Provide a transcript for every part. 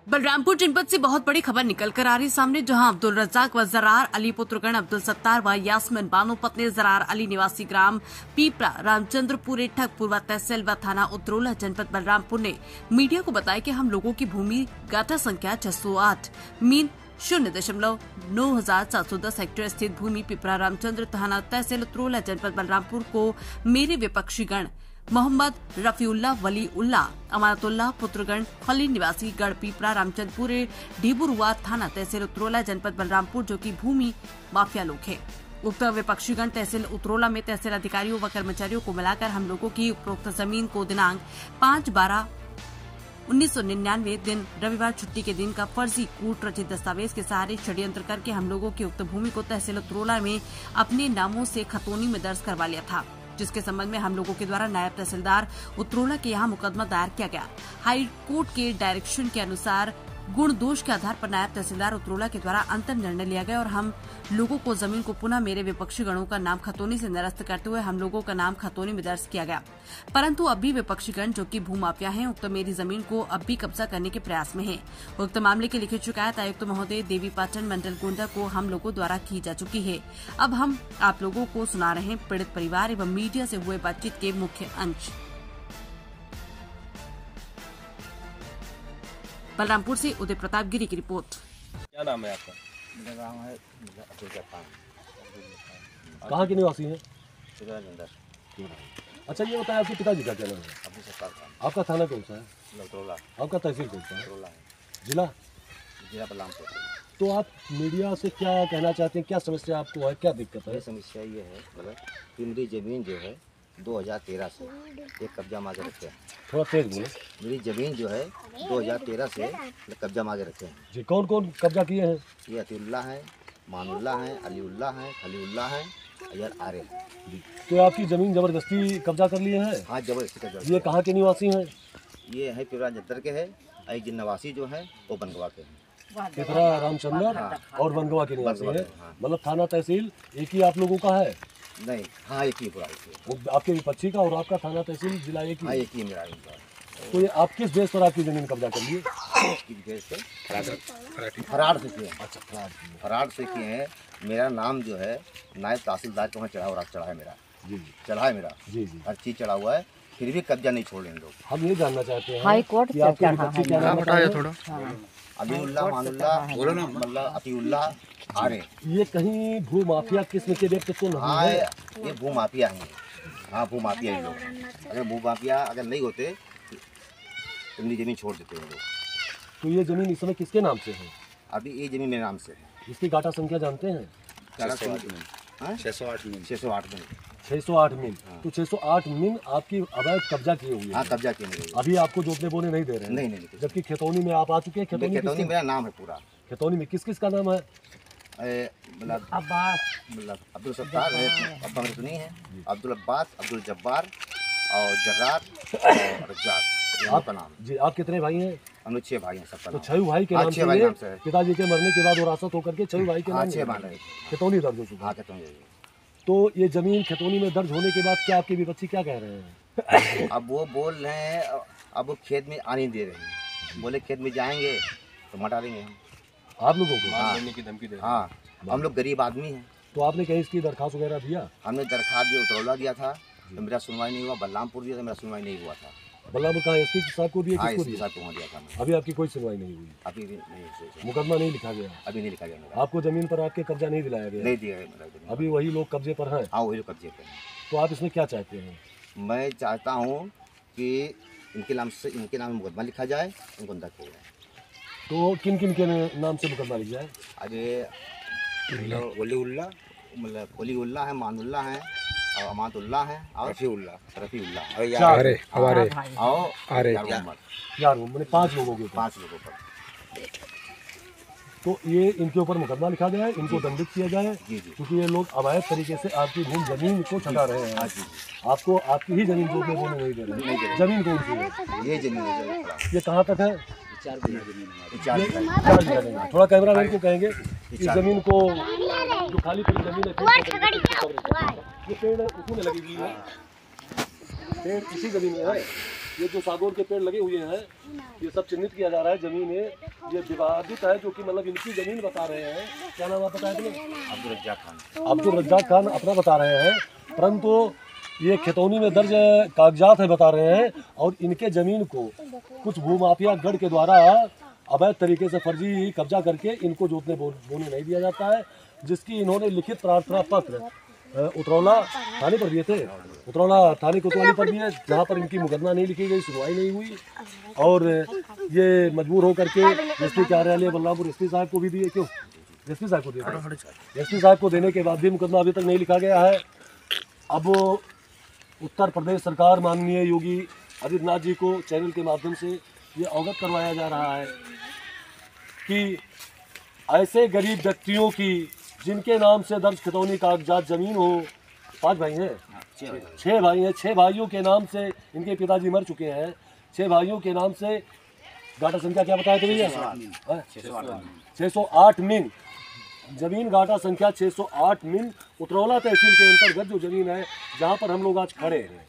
बलरामपुर जनपद से बहुत बड़ी खबर निकल कर आ रही सामने, जहां अब्दुल रज्जाक व जरार अली पुत्रगण अब्दुल सत्तार व यास्मिन बानो पत्नी जरार अली निवासी ग्राम पीपरा रामचंद्रपुर ठग पूर्वा तहसील व थाना उत्तरोला जनपद बलरामपुर ने मीडिया को बताया कि हम लोगों की भूमि गाटा संख्या 608 मीन 0.9710 हेक्टेयर स्थित भूमि पिपरा रामचंद्र थाना तहसील उत्तरोला जनपद बलरामपुर को मेरे विपक्षी गण मोहम्मद रफीउल्ला वली उल्ला अमानतुल्लाह पुत्रगण खली निवासी गढ़ पीपरा रामचंद्रपुर ढीबुरुआ थाना तहसील उत्तरोला जनपद बलरामपुर जो कि भूमि माफिया लोग हैं। उक्त विपक्षीगण तहसील उत्तरोला में तहसील अधिकारियों व कर्मचारियों को मिलाकर हम लोगों की उपरोक्त जमीन को दिनांक 5/12/1999 दिन रविवार छुट्टी के दिन का फर्जी कूट रचित दस्तावेज के सहारे षड्यंत्र करके हम लोगों की उक्त भूमि को तहसील उत्तरोला में अपने नामों से खतौनी में दर्ज करवा लिया था, जिसके संबंध में हम लोगों के द्वारा नायब तहसीलदार उत्तरोला के यहाँ मुकदमा दायर किया गया। हाई कोर्ट के डायरेक्शन के अनुसार गुण दोष के आधार पर नायब तहसीलदार उत्तरोला के द्वारा अंतिम निर्णय लिया गया और हम लोगों को जमीन को पुनः मेरे विपक्षी गणों का नाम खतौनी से निरस्त करते हुए हम लोगों का नाम खतौनी में दर्ज किया गया। परंतु अब भी विपक्षी गण जो कि भूमाफिया हैं उक्त मेरी जमीन को अब भी कब्जा करने के प्रयास में हैं। उक्त मामले की लिखित शिकायत आयुक्त महोदय देवी पाटन मंडल गोंडा को हम लोगों द्वारा की जा चुकी है। अब हम आप लोगों को सुना रहे हैं पीड़ित परिवार एवं मीडिया से हुए बातचीत के मुख्य अंश। बलरामपुर से उदय प्रताप गिरी की रिपोर्ट। क्या नाम है आपका? मेरा नाम है अब्दुल जब्बार। कहाँ के निवासी हैं? सिकंदर। अच्छा, ये बताया आपके पिताजी का क्या नाम है? अब्दुल सत्तार खान। आपका थाना कौन सा है? उत्तरोला। आपका तहसील कौन सा है? उत्तरोला है। जिला बलरामपुर। तो आप मीडिया से क्या कहना चाहते हैं? क्या समस्या आपको है, क्या दिक्कत है? ये समस्या ये है मतलब कि मेरी ज़मीन जो है 2013 से एक कब्जा मांगे रखे हैं। थोड़ा तेज बोलो। मेरी ज़मीन जो है 2013 से कब्जा मांगे रखे हैं। जी, कौन कौन कब्जा किए हैं? ये अतीउल्ला है, मानुल्ला है, अलीउल्ला है, खलीउल्ला है, यार आरे है। तो आपकी जमीन जबरदस्ती कब्जा कर लिए हैं? हाँ, जबरदस्ती कब्जा। ये कहाँ के निवासी हैं? ये है पिपरा जद्दर के है, एक जिन नवासी जो है वो बनगवा के हैं। पिपरा रामचंद्र और बनगवा के निवासी हैं। हाँ। मतलब थाना तहसील एक ही आप लोगों का है? नहीं, हाँ एक ही पूरा, एक ही। आपके विपक्षी का और आपका थाना तहसील जिला एक ही? हाँ एक ही मेरा इनका। तो ये आप किस बेस पर आपकी जमीन कब्जा कर लिए? फरार से किए हैं। अच्छा, फरार से किए हैं। मेरा नाम जो है नायब तहसीलदार के वहाँ चढ़ा है मेरा। जी चढ़ा है मेरा। जी जी। हर चीज़ चढ़ा हुआ है, फिर भी कब्जा नहीं छोड़ रहे लोग। हम ये जानना चाहते हैं हाई कोर्ट कि से आपके चढ़ा विपक्षी क्या नाम है। थोड़ा अलीउल्ला, मानुल्ला, मतलब अतीउल्ला, आरे। ये कहीं भू माफिया किस्म के व्यक्ति तो नहीं हाँ, है? ये भूमाफिया हैं। हाँ, भूमाफिया हैं लोग। अगर भूमाफिया अगर नहीं होते तो मेरी ज़मीन छोड़ देते हैं लोग। तो ये जमीन इस समय किसके नाम से है? अभी ये ज़मीन मेरे नाम से है। इसकी गाटा संख्या जानते हैं? 608 मीन। 608 मील। तो 608 मील आपकी अवैध कब्जा किए हुए हाँ, हैं। कब्जा किए मेरे। अभी आपको जोतने बोने नहीं दे रहे हैं? नहीं। जबकि खेतौनी में आप आ चुके हैं। खेतौनी मेरा नाम है पूरा। खेतौनी में किस किस का नाम है? मतलब अब्दुल सत्तार है, अब्बा मेरे सुनी है, अब्दुल अब्बास, अब्दुल जब्बार और जर्रार और रज्जाक, ये आपका नाम। जी, आप कितने भाई हैं? हम लोग 6 भाई हैं सबका तो नाम। 6 भाई के नाम से भाई ये नाम से है। पिताजी के मरने के बाद विरासत होकर के 6 भाई के हाँ, नाम 6 भाई हैं। खेतौनी दर्ज हो चुका। हाँ, कहते हैं। तो ये जमीन खेतौनी में दर्ज होने के बाद क्या आपके विपक्षी क्या कह रहे हैं? अब वो बोल रहे हैं, अब वो खेत में आने दे रहे हैं। बोले खेत में जाएंगे तो मटा देंगे हम आप लोगों को? हाँ, देने की धमकी दे रहे हैं। हाँ, हम लोग गरीब आदमी हैं। तो आपने कहीं इसकी दरखास्त वगैरह दिया? हमने दरखास्त दिया, उत्तरोला दिया था तो मेरा सुनवाई नहीं हुआ। बलरामपुर दिया था, मेरा सुनवाई नहीं हुआ था। बल्लापुर कहाँ एसपी साहब को दिया? हाँ, किसको इसके दिया? साथ वहाँ दिया था मैंने। अभी आपकी कोई सुनवाई नहीं हुई? अभी नहीं, मुकदमा नहीं लिखा गया? अभी नहीं लिखा गया मेरा। आपको जमीन पर आपके कब्जा नहीं दिलाया गया? नहीं दिया है मेरा जमीन। अभी वही लोग कब्जे पर हैं? हाँ, वही लोग कब्जे पे हैं। तो आप इसमें क्या चाहते हैं? मैं चाहता हूँ कि इनके नाम में मुकदमा लिखा जाए, इनको अंदर किया जाए। तो किन किन के नाम से मुकदमा लिख जाए? आगे वलीउल्ला है, मानुल्ला है और अमानतुल्ला है और रफ़ीउल्ला और यार मैंने 5 लोगों के ऊपर। 5 लोगों पर। तो ये इनके ऊपर मुकदमा लिखा जाए, इनको दंडित किया जाए, जी। क्योंकि ये लोग अवैध तरीके से आपकी जमीन को छटा रहे हैं। आपको आपकी ही जमीन को बोलने नहीं दे रहे हैं। जमीन कौन सी है? ये जमीन है। ये कहाँ तक है? 4 बीघा जमीन है। 4 बीघा। थोड़ा कैमरामैन को कहेंगे इस जमीन को, जो खाली पड़ी जमीन है, ये पेड़ उसी में लगी हुई है। पेड़ इसी जमीन में है। ये जो सागौन के पेड़ लगे हुए हैं, ये सब चिन्हित किया जा रहा है जमीन है, ये विवादित है, जो कि मतलब इनकी जमीन बता रहे हैं। क्या नाम आप बताया तुम्हें? अब्दुल रज्जाक खान। अब्दुल रज्जाक खान अपना बता रहे हैं, परंतु ये खतौनी में दर्ज कागजात है बता रहे हैं, और इनके जमीन को कुछ भूमाफिया गढ़ के द्वारा अवैध तरीके से फर्जी कब्जा करके इनको जोतने बोने नहीं दिया जाता है, जिसकी इन्होंने लिखित प्रार्थना पत्र उतरौला थाने पर दिए थे। उतरौला थाने कोतवाली पर दिए, जहाँ पर इनकी मुकदमा नहीं लिखी गई, सुनवाई नहीं हुई, और ये मजबूर होकर के एसपी कार्यालय बलरामपुर एसपी साहब को भी दिए। क्यों एसपी साहब को दिए? एसपी साहब को देने के बाद भी मुकदमा अभी तक नहीं लिखा गया है। अब उत्तर प्रदेश सरकार माननीय योगी आदित्यनाथ जी को चैनल के माध्यम से ये अवगत करवाया जा रहा है कि ऐसे गरीब व्यक्तियों की जिनके नाम से दर्ज खतौनी कागजात जमीन हो, 5 भाई हैं, 6 भाई हैं, 6 भाइयों के नाम से इनके पिताजी मर चुके हैं, 6 भाइयों के नाम से गाटा संख्या क्या बताया था भैया? 608 मिन जमीन, गाटा संख्या 608 मिन उतरौला तहसील के अंतर्गत जो जमीन है जहाँ पर हम लोग आज खड़े हैं,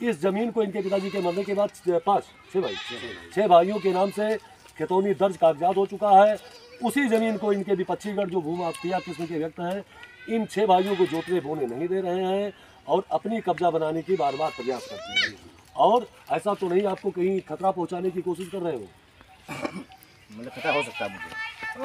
इस जमीन को इनके पिताजी के मरने के बाद 6 भाइयों के नाम से खतौनी दर्ज कागजात हो चुका है। उसी जमीन को इनके विपक्षीगढ़ जो भूमाफिया किस्म के व्यक्ति हैं, इन 6 भाइयों को जोतने बोने नहीं दे रहे हैं और अपनी कब्जा बनाने की बार बार प्रयास करते हैं। और ऐसा तो नहीं आपको कहीं खतरा पहुंचाने की कोशिश कर रहे हो? मतलब खतरा हो सकता है, मुझे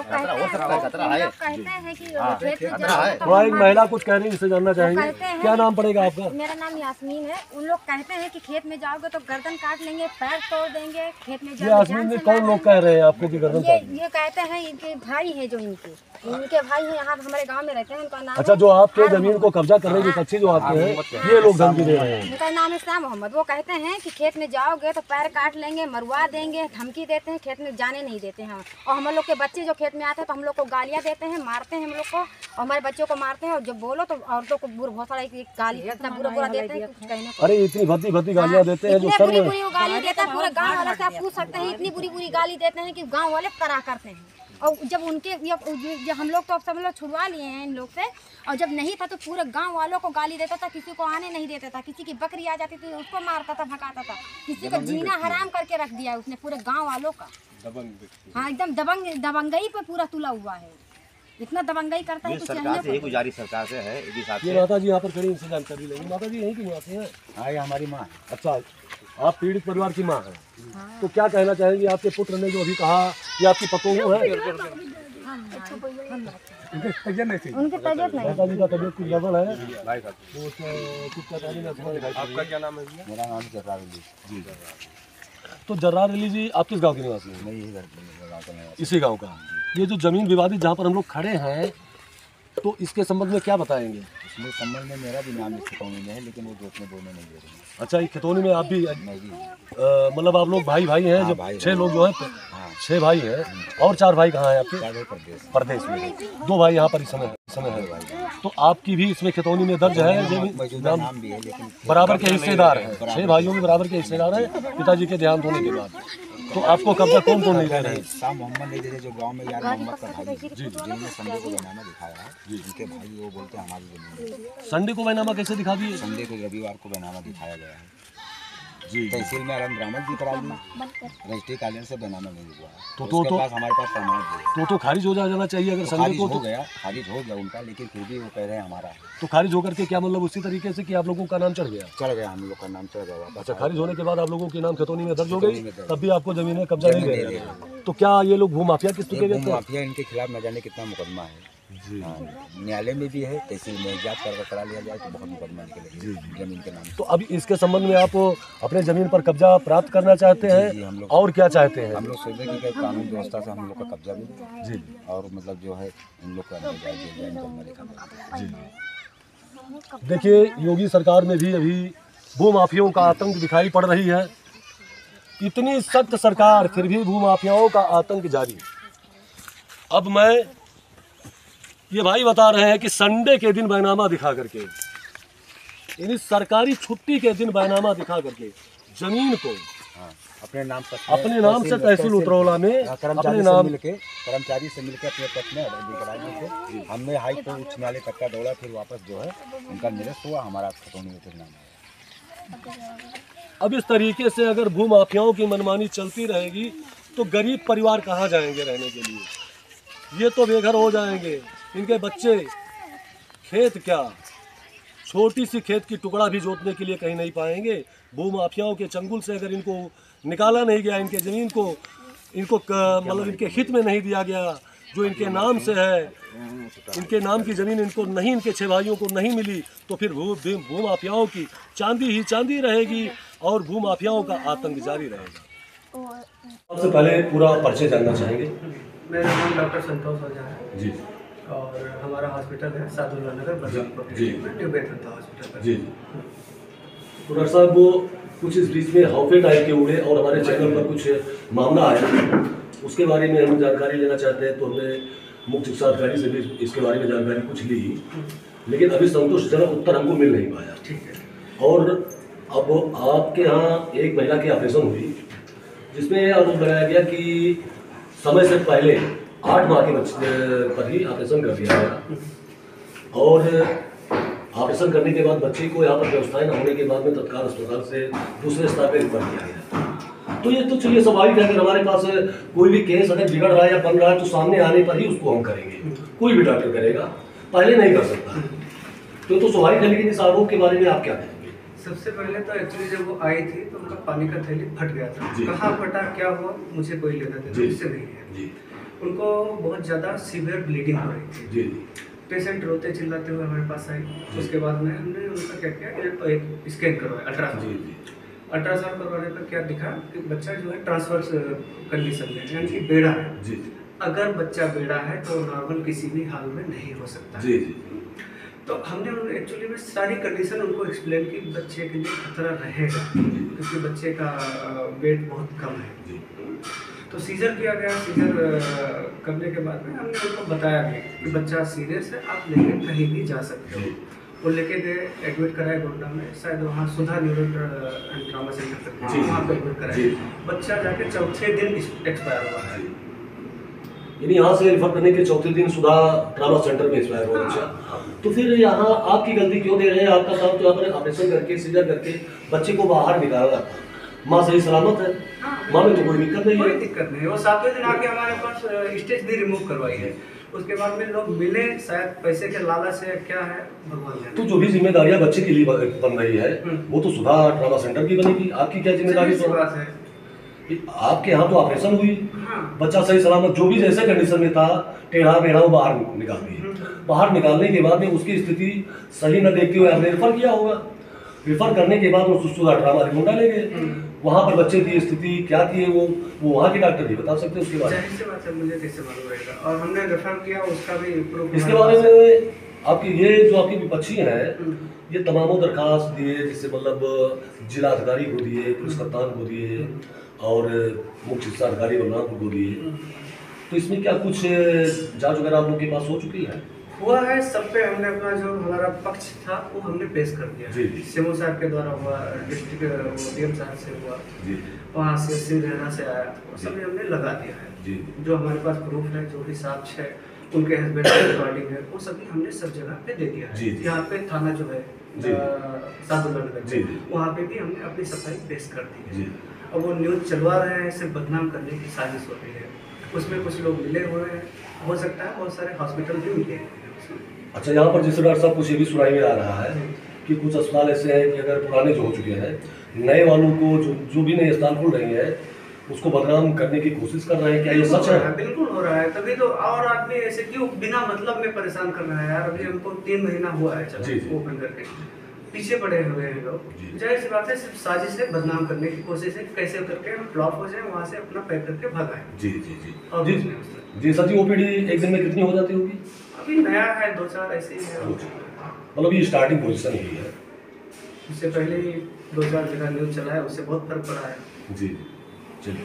खतरा हो सकता है, खतरा है। थोड़ा एक महिला कुछ कह रही है, इसे जानना चाहेंगे। क्या नाम पड़ेगा आपका? मेरा नाम यास्मीन है। उन लोग कहते हैं कि खेत में जाओगे तो गर्दन काट लेंगे, पैर तोड़ देंगे, खेत में जाओगे। यास्मीन में कौन लोग कह रहे हैं आपको कि गर्दन काट? ये कहते हैं इनके भाई हैं, जो इनके भाई हैं, यहाँ हमारे गांव में रहते हैं। उनका नाम अच्छा, जो आपके जमीन को कब्जा करने के पक्षी जो आपके हैं, ये लोग धमकी दे रहे हैं। उनका नाम है शाह मोहम्मद। वो कहते हैं कि खेत में जाओगे तो पैर काट लेंगे, मरवा देंगे, धमकी देते हैं, खेत में जाने नहीं देते हैं। और हम लोग के बच्चे जो खेत में आते हैं तो हम लोग को गालियाँ देते हैं, मारते हैं हम लोग को, और हमारे बच्चों को मारते हैं। और जब बोलो तो औरतों को बहुत सारा गाली, इतना बुरा देते हैं कुछ कहने को। अरे इतनी भद्दी गालियाँ देते हैं जो सर में बुरी गाली देते हैं। पूरे गाँव वाले से आप पूछ सकते हैं, इतनी बुरी गाली देते हैं कि गाँव वाले करा करते हैं। और जब उनके जब हम लोग तो अब सब लोग छुड़वा लिए हैं इन लोग से, और जब नहीं था तो पूरे गांव वालों को गाली देता था, किसी को आने नहीं देता था, किसी की बकरी आ जाती थी उसको मारता था, भगाता था, किसी को जीना हराम करके रख दिया उसने पूरे गांव वालों का। हाँ, एकदम दबंगई पे पूरा तुला हुआ है, इतना दबंगई करता है। सरकार से गुजारिश सरकार से है। ये माता जी यहाँ पर खड़ी, इनसे जानकारी लेंगे। माता जी यहीं की निवासी हैं? हाँ, ये हमारी माँ। अच्छा, आप पीड़ित परिवार की माँ हैं। तो क्या कहना चाहेंगे? आपके पुत्र ने जो अभी कहा, ये आपकी पतोहू है? उनकी तबीयत नहीं, माता जी का तबीयत कुछ गड़बड़ है। आपका क्या नाम है? मेरा नाम जर्रार अली। जी। तो जर्रार अली जी, आप किस गाँव के निवासी हैं? मैं यही गाँव का निवासी। इसी गाँव का। ये जो जमीन विवादित जहाँ पर हम लोग खड़े हैं, तो इसके संबंध में क्या बताएंगे? इसमें संबंध में मेरा भी नाम खतौनी में है, लेकिन वो जोतने बोलने नहीं दे रहे हैं। अच्छा, ये खतौनी में आप भी मतलब आप लोग भाई हैं? जो 6 लोग जो हैं, 6 भाई हैं, और 4 भाई कहाँ हैं आपके? प्रदेश में। 2 भाई यहाँ पर इस समय है। तो आपकी भी इसमें खतौनी में दर्ज है, नाम भी है, लेकिन बराबर के हिस्सेदार हैं। 6 भाइयों में बराबर के हिस्सेदार हैं पिताजी के देहांत होने के बाद। तो आपको कब्जा कौन नहीं दे रहे हैं? शाह मोहम्मद नहीं दे रहे, जो गांव में यार मोहम्मद का भाई जी, जिन्होंने संडे को बैनामा दिखाया है जी, उनके भाई वो बोलते हैं हमारी जमीन। संडे को बैनामा कैसे दिखा दिए? संडे को रविवार को बैनामा दिखाया गया है जी। तहसील में आराम बरामद भी करा लिया, रजिस्ट्री कार्यालय से बैनामा नहीं हुआ। तो पास हमारे पास प्रमाण तो खारिज हो जाना चाहिए। अगर संडे को हो गया, खारिज हो गया उनका, लेकिन फिर भी वो कह रहे हैं हमारा है। तो खारिज होकर के क्या मतलब उसी तरीके से कि आप लोगों का नाम चढ़ गया? हम लोग का नाम चढ़ गया। अच्छा, खारिज होने के बाद आप लोगों के नाम खतौनी में दर्ज हो गई, तब भी आपको जमीन में कब्जा नहीं दे रहे। तो क्या ये लोग भूमाफिया किस तरीके के? भूमाफिया इनके खिलाफ न जाने कितना मुकदमा है जी। न्यायालय में भी है, तहसील में जांच करा लिया जाए तो बहुत मुकदमा निकलेगी जमीन के नाम। तो अभी इसके संबंध में आप अपने जमीन पर कब्जा प्राप्त करना चाहते हैं? जी, हम लोग और क्या चाहते हैं? हम लोग सोचते हैं कि कानून व्यवस्था से हम लोग का कब्जा भी जी, और मतलब जो है इन लोग का जी। देखिए, योगी सरकार में भी अभी भूमाफियाओं का आतंक दिखाई पड़ रही है। इतनी सख्त सरकार, फिर भी भूमाफियाओं का आतंक जारी। अब मैं ये भाई बता रहे हैं कि संडे के दिन बैनामा दिखा करके, यानी सरकारी छुट्टी के दिन बैनामा दिखा करके जमीन को अपने नाम से तहसील उतरौला में अपने नाम कर्मचारी से मिलकर अपने पक्ष में थे। हमने हाई कोर्ट उच्च न्यायालय तक का दौड़ा, फिर वापस जो है उनका निरस्त हुआ। हमारा खतौनी में नाम है। अब इस तरीके से अगर भूमाफियाओं की मनमानी चलती रहेगी तो गरीब परिवार कहाँ जाएंगे रहने के लिए? ये तो बेघर हो जाएंगे। इनके बच्चे खेत क्या, छोटी सी खेत की टुकड़ा भी जोतने के लिए कहीं नहीं पाएंगे। भूमाफियाओं के चंगुल से अगर इनको निकाला नहीं गया, इनके ज़मीन को इनको मतलब इनके हित में नहीं दिया गया, जो इनके नाम से है, इनके नाम की ज़मीन इनको नहीं, इनके 6 भाइयों को नहीं मिली, तो फिर भूमाफियाओं की चांदी ही चांदी रहेगी और भूमाफियाओं का आतंक जारी रहेगा। सबसे पहले पूरा परिचय जानना चाहेंगे। मेरा नाम डॉक्टर संतोष ओझा है जी, और हमारा हॉस्पिटल है सादुल्ला नगर बलरामपुर जी, न्यू बेतंता हॉस्पिटल जी। तो डॉक्टर साहब वो कुछ इस बीच में हौफे टाइप के उड़े और हमारे चैनल पर कुछ मामला आया, उसके बारे में हम जानकारी लेना चाहते हैं। तो हमने मुख्य चिकित्सा अधिकारी से भी इसके बारे में जानकारी कुछ ली, लेकिन अभी संतोषजनक उत्तर हमको मिल नहीं पाया। ठीक है। और अब आपके यहाँ एक महिला की ऑपरेशन हुई जिसमें यह आरोप लगाया गया कि समय से पहले 8 माह के बच्चे पर ही ऑपरेशन कर दिया गया और ऑपरेशन करने के बाद बच्चे को यहाँ पर व्यवस्थाएं न होने के बाद में तत्काल अस्पताल से दूसरे स्तर पर रिफर किया गया। तो ये तो चलिए स्वाभाविक है, अगर हमारे पास कोई भी केस अगर बिगड़ रहा है या बन रहा है तो सामने आने पर ही उसको हम करेंगे, कोई भी डॉक्टर करेगा, पहले नहीं कर सकता। तो स्वाभाविक है, लेकिन इस आरोप के बारे में आप क्या कहेंगे? सबसे पहले तो एक्चुअली जब वो आई थी तो उनका पानी का थैली फट गया था। कहाँ फटा, क्या हुआ, मुझे कोई लेना देना उससे नहीं है। उनको बहुत ज़्यादा सीवियर ब्लीडिंग हो रही थी। पेशेंट रोते चिल्लाते हुए हमारे पास आई। उसके बाद में हमने उनका क्या किया, एक स्कैन करवाया, अल्ट्रासाउंड करवाने पर क्या दिखा कि बच्चा जो है ट्रांसवर्स कंडीशन में, यानी कि बेड़ा है। अगर बच्चा बेड़ा है तो नॉर्मल किसी भी हाल में नहीं हो सकता। तो हमने एक्चुअली में सारी कंडीशन उनको एक्सप्लेन की, बच्चे के लिए खतरा रहेगा क्योंकि बच्चे का वेट बहुत कम है। तो सीजर किया गया। सीजर करने के बाद में हमने उनको बताया भी कि बच्चा सीरियस है, आप लेके कहीं भी जा सकते हो। वो लेके गए, एडमिट कराए गोंडा में, शायद वहाँ सुधा न्यूरो एंड ट्रॉमा सेंटर पर, वहाँ पर एडमिट कराए। बच्चा जाके चौथे दिन एक्सपायर हुआ है। यानी यहाँ से रिफर करने के चौथे दिन सुधा ट्रामा सेंटर में एक्सपायर हुआ बच्चा। तो फिर यहाँ आपकी गलती क्यों दे रहे हैं? आपका काम तो यहाँ पर ऑपरेशन करके सीजर करके बच्चे को बाहर निकालना, माँ सही सलामत है, माँ में तो कोई दिक्कत नहीं है। कोई दिक्कत नहीं है। वो 7वें दिन आके हमारे पास स्टेज भी रिमूव करवाई है। उसके बाद में लोग मिले, शायद पैसे के लालच से क्या है भगवान जाने। तो जो भी जिम्मेदारियाँ बच्चे के लिए बन रही है वो तो सुधा ट्रामा सेंटर की बनेगी, आपकी क्या जिम्मेदारी? तो बात है, आपके यहाँ तो ऑपरेशन हुई, बच्चा सही सलामत जो भी जैसे कंडीशन में था, टेढ़ा मेढ़ा, वो बाहर निकाल दिए। बाहर निकालने के बाद में उसकी स्थिति सही न देखते हुए हमने रिफर किया होगा। रिफर करने के बाद वो सुधा ट्रामा गोंडा ले गए। वहाँ पर बच्चे की स्थिति क्या थी वो वहाँ के डॉक्टर नहीं बता सकते उसके बारे में। बात है, मुझे कैसे मालूम रहेगा? और हमने रेफर किया, उसका भी प्रूफ। इसके बारे में आपकी ये जो आपकी विपक्षी है ये तमामों दरखास्त दिए, जिससे मतलब जिला अधिकारी को दिए, पुलिस कप्तान को दिए और मुख्य चिकित्सा अधिकारी बलरामपुर को दिए। तो इसमें क्या कुछ जांच वगैरह आप लोग के पास हो चुकी है? हुआ है। सब पे हमने अपना जो हमारा पक्ष था वो हमने पेश कर दिया। सीएमओ साहब के द्वारा हुआ, डिस्ट्रिक्ट डीएम साहब से हुआ, वहाँ से सिंधेरा से आया, वो सभी हमने लगा दिया है। जो हमारे पास प्रूफ है, जो भी साक्ष्य है, उनके हस्बैंड के रिकॉर्डिंग है, वो सभी हमने सब जगह पे दे दिया है। यहाँ पे थाना जो है सादुल्ला नगर, वहाँ पे भी हमने अपनी सफाई पेश कर दी है। अब वो न्यूज़ चलवा रहे हैं, सिर्फ बदनाम करने की साजिश हो रही है। उसमें कुछ लोग मिले हुए हैं, हो सकता है बहुत सारे हॉस्पिटल भी मिले हैं। अच्छा, यहाँ पर जैसे डॉक्टर साहब कुछ ये भी सुनाई में आ रहा है कि कुछ अस्पताल ऐसे हैं कि अगर पुराने जो हो चुके हैं, नए वालों को जो भी नए अस्पताल खुल रही है उसको बदनाम करने की कोशिश कर रहे हैं। क्या ये सच है? बिल्कुल हो रहा है। तभी तो और आदमी ऐसे क्यों बिना मतलब में परेशान कर रहा है यार। अभी हमको 3 महीना हुआ है चला ओपन करके, पीछे पड़े हुए हैं लोग। जाहिर सी बात है, सिर्फ साजिश से बदनाम करने की कोशिश है, कैसे करके हम फ्लॉप हो जाए, वहाँ से अपना पैक करके भगाएं। जी सर जी, ओपीडी एक दिन में कितनी हो जाती होगी? अभी नया है, 2-4 ऐसे ही है। मतलब ये स्टार्टिंग पोजीशन ही है। इससे पहले ही 2-4 जगह न्यूज़ चला है, उससे बहुत फर्क पड़ा है। जी चलिए।